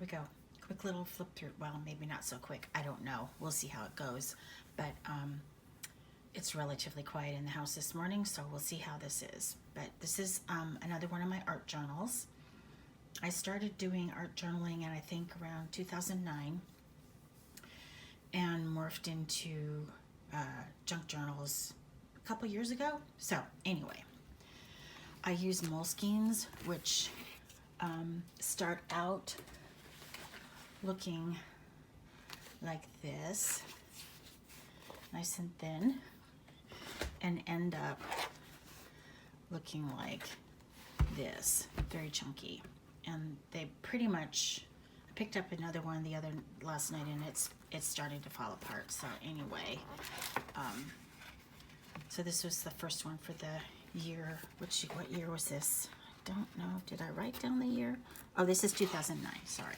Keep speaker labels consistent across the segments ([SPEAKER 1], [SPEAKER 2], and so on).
[SPEAKER 1] we go. Quick little flip through. Well, maybe not so quick. I don't know. We'll see how it goes. But it's relatively quiet in the house this morning, so we'll see how this is. But this is another one of my art journals. I started doing art journaling, and I think around 2009, and morphed into junk journals a couple years ago. So anyway, I use Moleskines, which start out looking like this, nice and thin, and end up looking like this, very chunky. And they pretty much, I picked up another one last night, and it's starting to fall apart. So anyway, so this was the first one for the year. What year was this? I don't know. Did I write down the year? Oh, this is 2009. Sorry.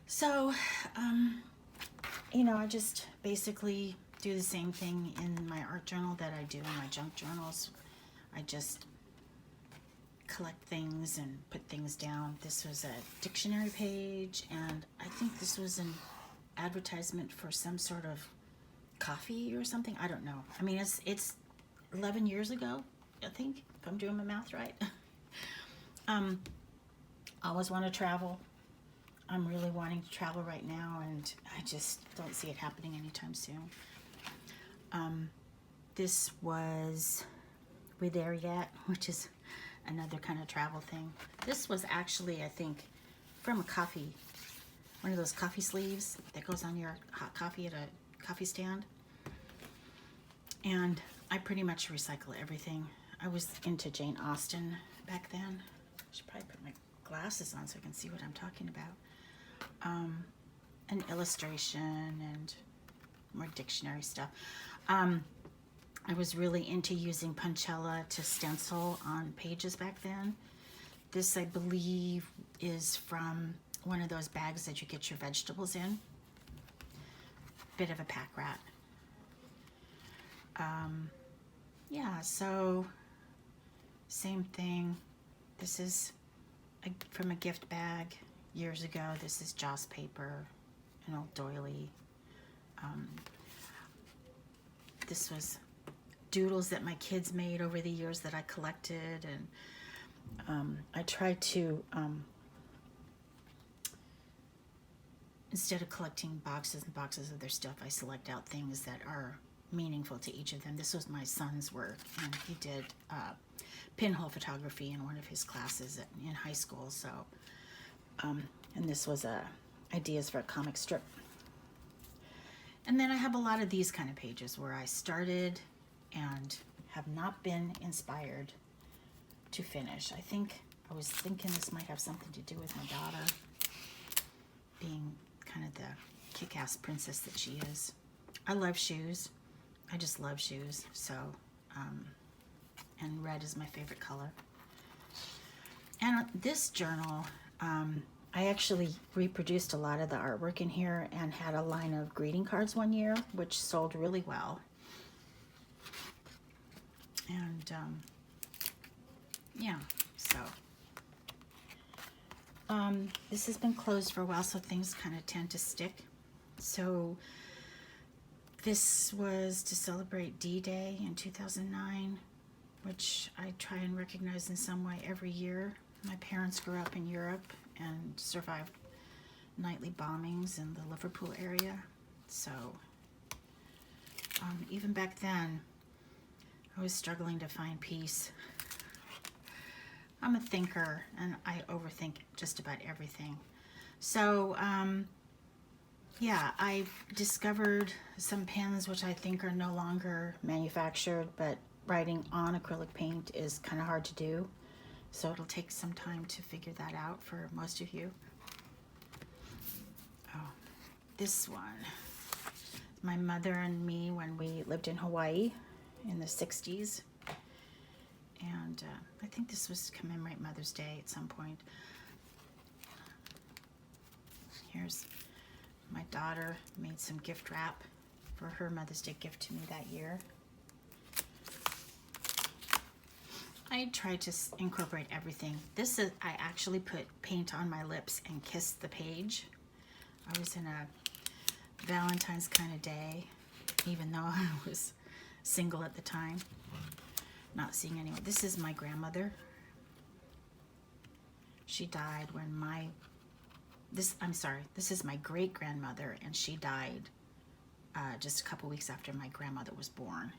[SPEAKER 1] So, I just basically do the same thing in my art journal that I do in my junk journals. I just collect things and put things down. This was a dictionary page, and I think this was an advertisement for some sort of coffee or something. I don't know. I mean, it's 11 years ago, I think, if I'm doing my math right. I always want to travel. I'm really wanting to travel right now, and I just don't see it happening anytime soon. This was We There Yet, which is another kind of travel thing. This was actually, I think, from a coffee, one of those coffee sleeves that goes on your hot coffee at a coffee stand. And I pretty much recycle everything. I was into Jane Austen back then. I should probably put my glasses on so I can see what I'm talking about. An illustration and more dictionary stuff. I was really into using Puncella to stencil on pages back then. This, I believe, is from one of those bags that you get your vegetables in. Bit of a pack rat. Yeah, so same thing. This is from a gift bag years ago. This is Joss paper, an old doily. This was doodles that my kids made over the years that I collected, and I tried to, instead of collecting boxes and boxes of their stuff, I select out things that are meaningful to each of them. This was my son's work, and he did pinhole photography in one of his classes in high school. So, and this was ideas for a comic strip. And then I have a lot of these kind of pages where I started and have not been inspired to finish. I was thinking this might have something to do with my daughter being kind of the kick-ass princess that she is. I love shoes. I just love shoes. So, and red is my favorite color. And this journal, I actually reproduced a lot of the artwork in here and had a line of greeting cards one year, which sold really well. And yeah, so this has been closed for a while, so things kind of tend to stick. So this was to celebrate D-Day in 2009, which I try and recognize in some way every year. My parents grew up in Europe and survived nightly bombings in the Liverpool area. So even back then, I was struggling to find peace. I'm a thinker, and I overthink just about everything. So yeah, I've discovered some pens which I think are no longer manufactured, but writing on acrylic paint is kind of hard to do. So it'll take some time to figure that out for most of you. Oh, this one. My mother and me when we lived in Hawaii in the 60s. And I think this was to commemorate Mother's Day at some point. Here's my daughter made some gift wrap for her Mother's Day gift to me that year. I tried to incorporate everything. This is, I actually put paint on my lips and kissed the page. I was in a Valentine's kind of day, even though I was single at the time, not seeing anyone. This is my grandmother. She died when this is my great grandmother, and she died just a couple weeks after my grandmother was born.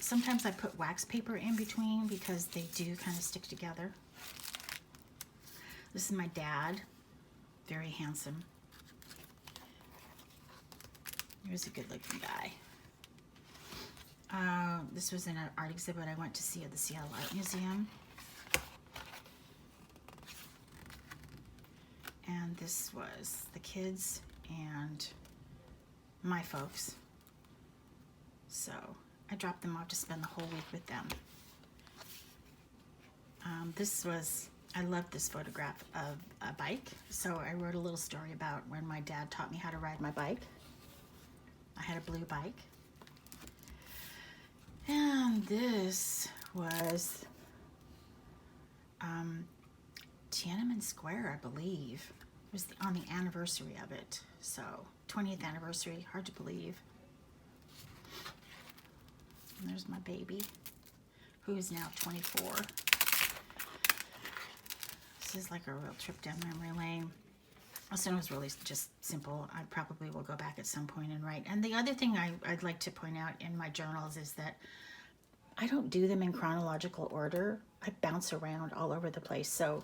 [SPEAKER 1] Sometimes I put wax paper in between because they do kind of stick together. This is my dad, very handsome. He was a good looking guy. This was in an art exhibit I went to see at the Seattle Art Museum. And this was the kids and my folks. So I dropped them off to spend the whole week with them. I loved this photograph of a bike. So I wrote a little story about when my dad taught me how to ride my bike. I had a blue bike. And this was Tiananmen Square, I believe. It was on the anniversary of it. So 20th anniversary, hard to believe. And there's my baby, who is now 24. This is like a real trip down memory lane. This one was really just simple. I probably will go back at some point and write. And the other thing I'd like to point out in my journals is that I don't do them in chronological order. I bounce around all over the place. So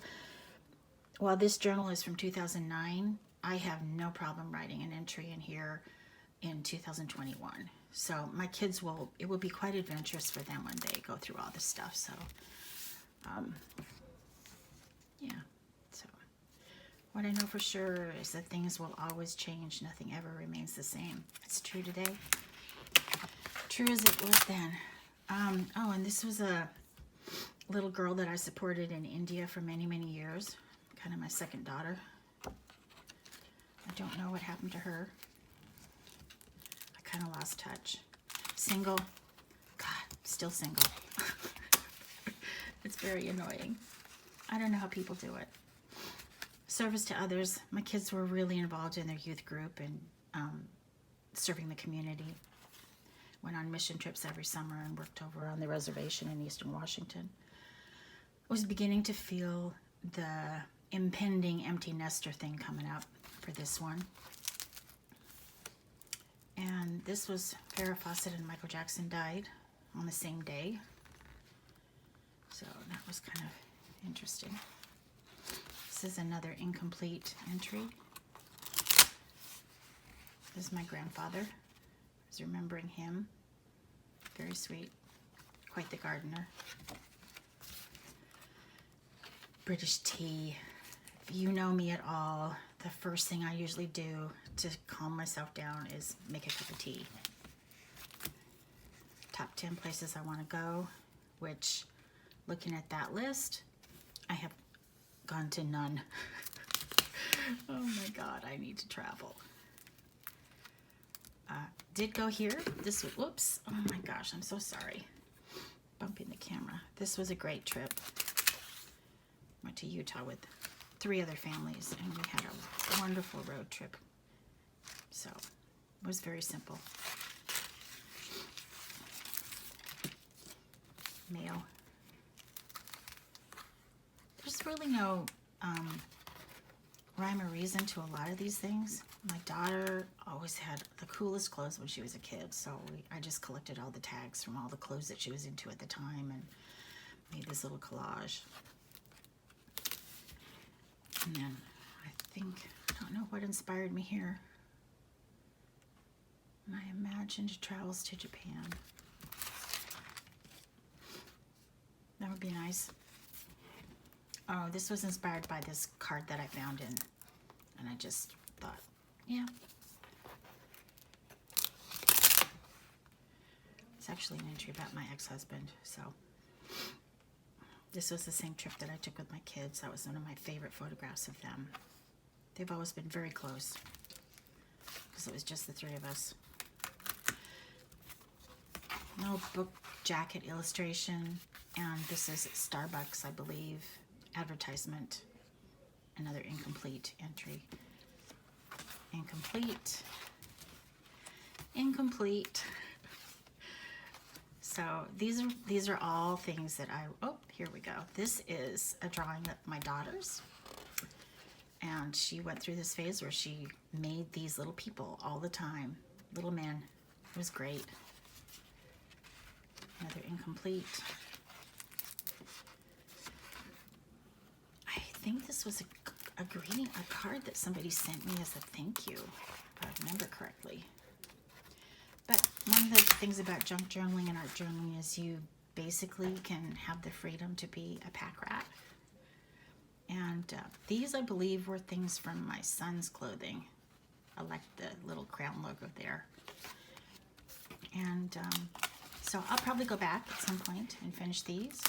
[SPEAKER 1] while this journal is from 2009, I have no problem writing an entry in here in 2021. So my kids it will be quite adventurous for them when they go through all this stuff. So, yeah. So what I know for sure is that things will always change. Nothing ever remains the same. It's true today. True as it was then. Oh, and this was a little girl that I supported in India for many, many years. Kind of my second daughter. I don't know what happened to her. I kind of lost touch. Single. God, still single. It's very annoying. I don't know how people do it. Service to others. My kids were really involved in their youth group and serving the community. Went on mission trips every summer and worked over on the reservation in Eastern Washington. I was beginning to feel the impending empty nester thing coming up for this one. And this was Farrah Fawcett and Michael Jackson died on the same day. So that was kind of interesting. This is another incomplete entry. This is my grandfather. I was remembering him. Very sweet. Quite the gardener. British tea. If you know me at all, the first thing I usually do to calm myself down is make a cup of tea. Top 10 places I want to go, which, looking at that list, I have gone to none. Oh my God, I need to travel. Did go here. This was, whoops. Oh my gosh, I'm so sorry. Bumping the camera. This was a great trip. Went to Utah with 3 other families, and we had a wonderful road trip. So it was very simple. Mail. There's really no rhyme or reason to a lot of these things. My daughter always had the coolest clothes when she was a kid, so I just collected all the tags from all the clothes that she was into at the time and made this little collage. And then I don't know what inspired me here. And I imagined travels to Japan. That would be nice. Oh, this was inspired by this card that I found and I just thought, yeah. It's actually an entry about my ex-husband, so. This was the same trip that I took with my kids. That was one of my favorite photographs of them. They've always been very close because it was just the 3 of us. No book jacket illustration, and this is Starbucks, I believe, advertisement. Another incomplete entry. Incomplete. Incomplete. So these are all things that oh, here we go. This is a drawing of my daughter's. And she went through this phase where she made these little people all the time. Little men. It was great. Another incomplete. I think this was a greeting, a card that somebody sent me as a thank you, if I remember correctly. But one of the things about junk journaling and art journaling is you basically can have the freedom to be a pack rat. And these, I believe, were things from my son's clothing. I like the little crown logo there. And so I'll probably go back at some point and finish these.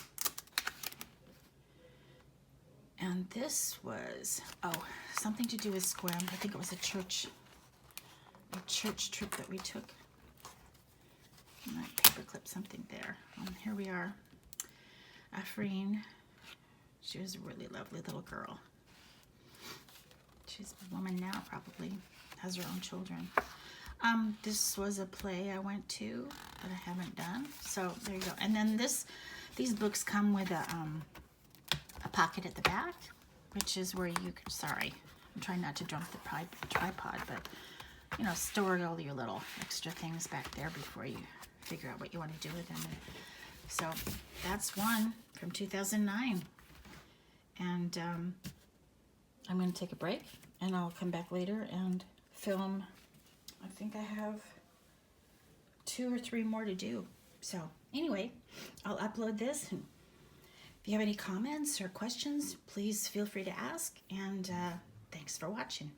[SPEAKER 1] And this was, something to do with Squim. I think it was a church trip that we took. I might paperclip something there. Here we are. Afreen. She was a really lovely little girl. She's a woman now, probably. Has her own children. This was a play I went to that I haven't done. So there you go. And then these books come with a pocket at the back, which is where you can, sorry, I'm trying not to drop the tripod, but you know, store all your little extra things back there before you figure out what you want to do with them. So that's one from 2009. And I'm going to take a break, and I'll come back later and film. I think I have 2 or 3 more to do. So anyway, I'll upload this. And if you have any comments or questions, please feel free to ask. And thanks for watching.